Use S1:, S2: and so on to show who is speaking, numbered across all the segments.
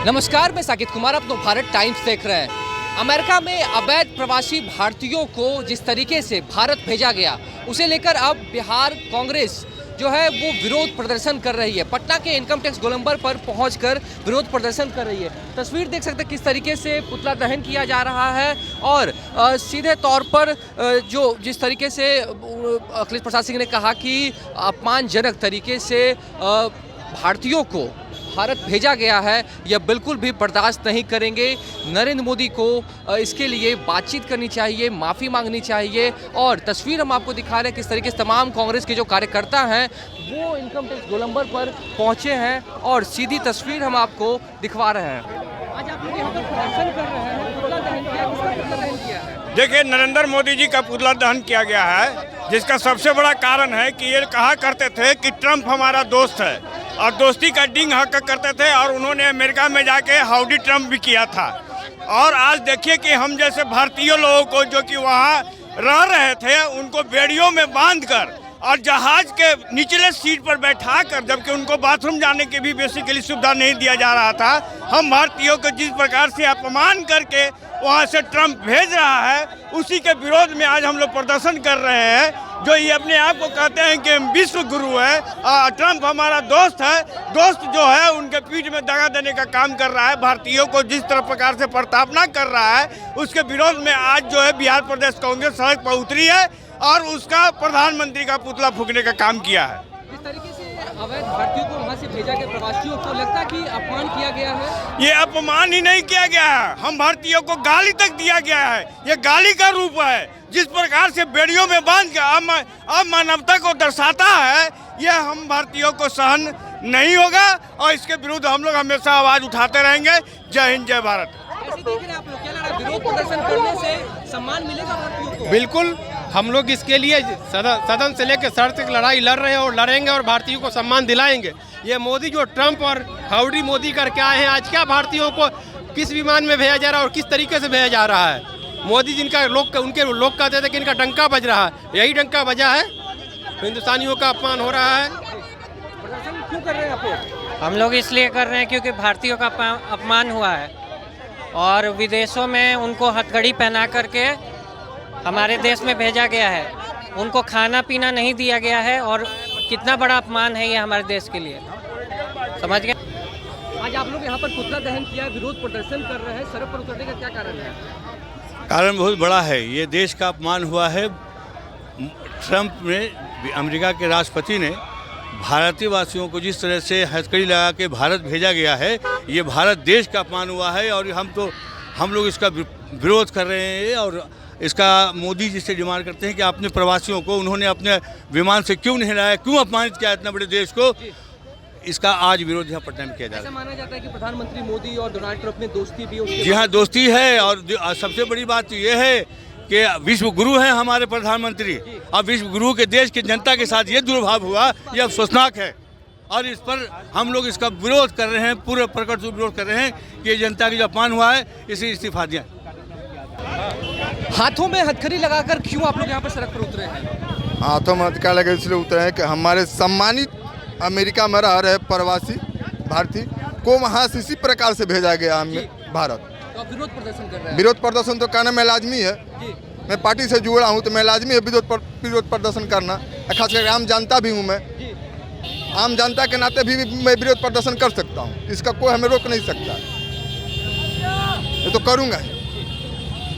S1: नमस्कार, मैं साकिब कुमार, आप तो भारत टाइम्स देख रहे हैं। अमेरिका में अवैध प्रवासी भारतीयों को जिस तरीके से भारत भेजा गया, उसे लेकर अब बिहार कांग्रेस जो है वो विरोध प्रदर्शन कर रही है। पटना के इनकम टैक्स गोलंबर पर पहुंचकर विरोध प्रदर्शन कर रही है। तस्वीर देख सकते हैं किस तरीके से पुतला दहन किया जा रहा है और सीधे तौर पर जिस तरीके से अखिलेश प्रसाद सिंह ने कहा कि अपमानजनक तरीके से भारतीयों को भारत भेजा गया है, यह बिल्कुल भी बर्दाश्त नहीं करेंगे। नरेंद्र मोदी को इसके लिए बातचीत करनी चाहिए, माफ़ी मांगनी चाहिए। और तस्वीर हम आपको दिखा रहे हैं किस तरीके से तमाम कांग्रेस के जो कार्यकर्ता हैं वो इनकम टैक्स गोलंबर पर पहुंचे हैं और सीधी तस्वीर हम आपको दिखवा रहे हैं। आज आप लोग यहाँ पर प्रदर्शन कर रहे हैं, पुतला दहन किया, किसका पुतला दहन किया है?
S2: देखिए, नरेंद्र मोदी जी का पुतला दहन किया गया है, जिसका सबसे बड़ा कारण है कि ये कहा करते थे कि ट्रंप हमारा दोस्त है और दोस्ती का डिंग हक करते थे और उन्होंने अमेरिका में जाके हाउडी ट्रंप भी किया था। और आज देखिए कि हम जैसे भारतीय लोगों को जो कि वहाँ रह रहे थे उनको बेड़ियों में बांधकर और जहाज के निचले सीट पर बैठाकर, जबकि उनको बाथरूम जाने की भी बेसिकली सुविधा नहीं दिया जा रहा था, हम भारतीयों को जिस प्रकार से अपमान करके वहाँ से ट्रंप भेज रहा है, उसी के विरोध में आज हम लोग प्रदर्शन कर रहे हैं। जो ये अपने आप को कहते हैं कि हम विश्व गुरु है, ट्रंप हमारा दोस्त है, दोस्त जो है उनके पीठ में दगा देने का काम कर रहा है, भारतीयों को जिस तरह प्रकार से प्रताड़ना कर रहा है, उसके विरोध में आज जो है बिहार प्रदेश कांग्रेस सड़क पर उतरी है और उसका प्रधानमंत्री का पुतला फूंकने का काम किया है।
S1: इस तरीके से अवैध भारतीयों को वहाँ से भेजा गया, प्रवासियों को लगता है कि अपमान किया गया है।
S2: ये अपमान ही नहीं किया गया है, हम भारतीयों को गाली तक दिया गया है। ये गाली का रूप है, जिस प्रकार से बेड़ियों में बांध के अमानवता को दर्शाता है, यह हम भारतीयों को सहन नहीं होगा और इसके विरुद्ध हम लोग हमेशा आवाज उठाते रहेंगे। जय हिंद, जय भारत।
S1: कैसे देख रहे हैं आप लोग? क्या लग रहा है, विरोध प्रदर्शन करने से सम्मान मिलेगा भारतीयों को?
S3: बिल्कुल, हम लोग इसके लिए सदन से लेकर सड़क तक लड़ाई लड़ रहे हैं और लड़ेंगे और भारतीयों को सम्मान दिलाएंगे। ये मोदी जो ट्रंप और हाउडी मोदी करके आए हैं, आज क्या भारतीयों को किस विमान में भेजा जा रहा है और किस तरीके से भेजा जा रहा है? मोदी जिनका उनके लोग कहते थे कि इनका डंका बज रहा है, यही डंका बजा है। हिंदुस्तानियों का अपमान हो रहा है।
S1: प्रदर्शन क्यों कर रहे हैं आप लोग?
S4: हम लोग इसलिए कर रहे हैं क्योंकि भारतीयों का अपमान हुआ है और विदेशों में उनको हथकड़ी पहना करके हमारे देश में भेजा गया है। उनको खाना पीना नहीं दिया गया है और कितना बड़ा अपमान है ये हमारे देश के लिए, समझ गए?
S1: आज आप लोग यहाँ पर पुतला दहन किया, विरोध प्रदर्शन कर रहे हैं, सड़क पर उतरने का क्या कारण है?
S5: कारण बहुत बड़ा है। ये देश का अपमान हुआ है। ट्रंप ने, अमेरिका के राष्ट्रपति ने भारतीय वासियों को जिस तरह से हथकड़ी लगा के भारत भेजा गया है, ये भारत देश का अपमान हुआ है और हम लोग इसका विरोध कर रहे हैं। और इसका मोदी जी से डिमांड करते हैं कि अपने प्रवासियों को उन्होंने अपने विमान से क्यों नहीं लाया, क्यों अपमानित किया इतना बड़े देश को, इसका आज विरोध यहाँ पटना में किया जा रहा है।
S1: ऐसा माना जाता है कि प्रधानमंत्री मोदी और डोनाल्ड ट्रंप में दोस्ती भी है।
S5: जी हाँ, दोस्ती है। और सबसे बड़ी बात तो ये है कि विश्व गुरु हैं हमारे प्रधानमंत्री, और विश्व गुरु के देश की जनता के साथ ये दुर्भाव हुआ, ये अफसोसनाक है। और इस पर हम लोग इसका विरोध कर रहे हैं, पूरे प्रकट से विरोध कर रहे हैं कि ये जनता की जो अपमान हुआ है इसे इस्तीफा दिया।
S1: हाथों में हथकड़ी लगाकर क्यों आप लोग यहाँ पर सड़क पर उतरे हैं?
S6: हाथों में हथकड़ी लगा इसलिए उतरे हैं कि हमारे सम्मानित अमेरिका में रह रहे प्रवासी भारतीय को वहाँ से इसी प्रकार से भेजा गया भारत।
S1: तो आप विरोध प्रदर्शन कर रहे हैं?
S6: विरोध प्रदर्शन तो करना मैं लाजमी है। मैं पार्टी से जुड़ा हूँ तो मैं लाजमी है विरोध प्रदर्शन करना। खास करके आम जनता भी हूँ मैं, आम जनता के नाते भी मैं विरोध प्रदर्शन कर सकता हूँ। इसका कोई हमें रोक नहीं सकता, ये तो करूँगा ही।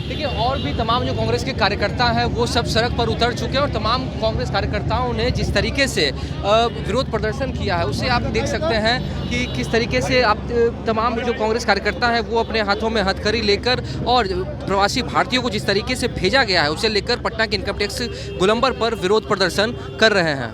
S1: देखिए, और भी तमाम जो कांग्रेस के कार्यकर्ता हैं वो सब सड़क पर उतर चुके हैं और तमाम कांग्रेस कार्यकर्ताओं ने जिस तरीके से विरोध प्रदर्शन किया है उससे आप देख सकते हैं कि किस तरीके से आप तमाम जो कांग्रेस कार्यकर्ता हैं वो अपने हाथों में हथकड़ी लेकर और प्रवासी भारतीयों को जिस तरीके से भेजा गया है उसे लेकर पटना के इनकम टैक्स गोलंबर पर विरोध प्रदर्शन कर रहे हैं।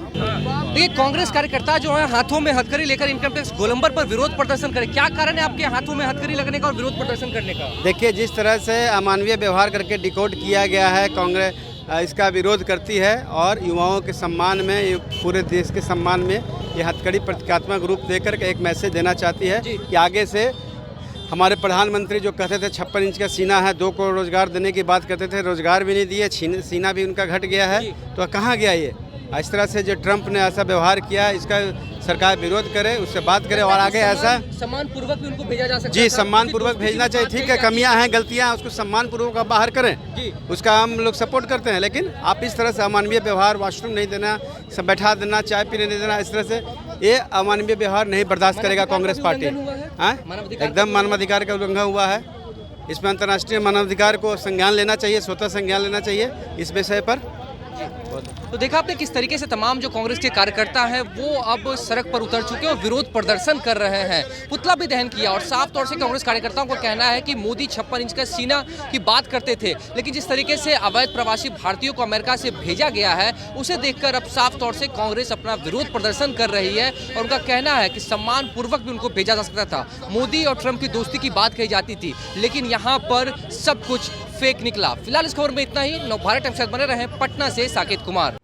S1: देखिए, कांग्रेस कार्यकर्ता जो है हाथों में हथकड़ी लेकर इनकम टैक्स गोलंबर पर विरोध प्रदर्शन करें, क्या कारण है आपके हाथों में हथकड़ी लगने का और विरोध प्रदर्शन करने का?
S3: देखिए, जिस तरह से अमानवीय व्यवहार करके डिकोड किया गया है, कांग्रेस इसका विरोध करती है और युवाओं के सम्मान में, पूरे देश के सम्मान में ये हथकड़ी प्रतीकात्मक रूप देकर के एक मैसेज देना चाहती है कि आगे से
S7: हमारे प्रधानमंत्री जो कहते थे 56 इंच का सीना है, 2 करोड़ रोजगार देने की बात करते थे, रोजगार भी नहीं दिए, सीना भी उनका घट गया है। तो कहाँ गया ये? इस तरह से जो ट्रंप ने ऐसा व्यवहार किया, इसका सरकार विरोध करे, उससे बात करे और आगे ऐसा
S1: सम्मान पूर्वक भी उनको भेजा जा सकता है।
S7: जी सम्मान पूर्वक भेजना चाहिए। ठीक है, कमियां हैं, गलतियां हैं, उसको सम्मान पूर्वक आप बाहर करें, उसका हम लोग सपोर्ट करते हैं। लेकिन आप इस तरह से अमानवीय व्यवहार, वॉशरूम नहीं देना, सब बैठा देना, चाय पीने नहीं देना, इस तरह से ये अमानवीय व्यवहार नहीं बर्दाश्त करेगा कांग्रेस पार्टी। एकदम मानवाधिकार का उल्लंघन हुआ है। इसमें अंतर्राष्ट्रीय मानवाधिकार को संज्ञान लेना चाहिए, स्वतः संज्ञान लेना चाहिए इस विषय पर।
S1: तो देखा आपने किस तरीके से तमाम जो कांग्रेस के कार्यकर्ता हैं वो अब सड़क पर उतर चुके हैं और विरोध प्रदर्शन कर रहे हैं, पुतला भी दहन किया। और साफ तौर से कांग्रेस कार्यकर्ताओं का कहना है कि मोदी 56 इंच का सीना की बात करते थे, लेकिन जिस तरीके से अवैध प्रवासी भारतीयों को अमेरिका से भेजा गया है उसे देखकर अब साफ तौर से कांग्रेस अपना विरोध प्रदर्शन कर रही है। और उनका कहना है कि सम्मान पूर्वक भी उनको भेजा जा सकता था। मोदी और ट्रंप की दोस्ती की बात कही जाती थी, लेकिन यहाँ पर सब कुछ फेक निकला। फिलहाल इस खबर में इतना ही। नवभारत टाइम्स के साथ बने रहें। पटना से साकेत कुमार।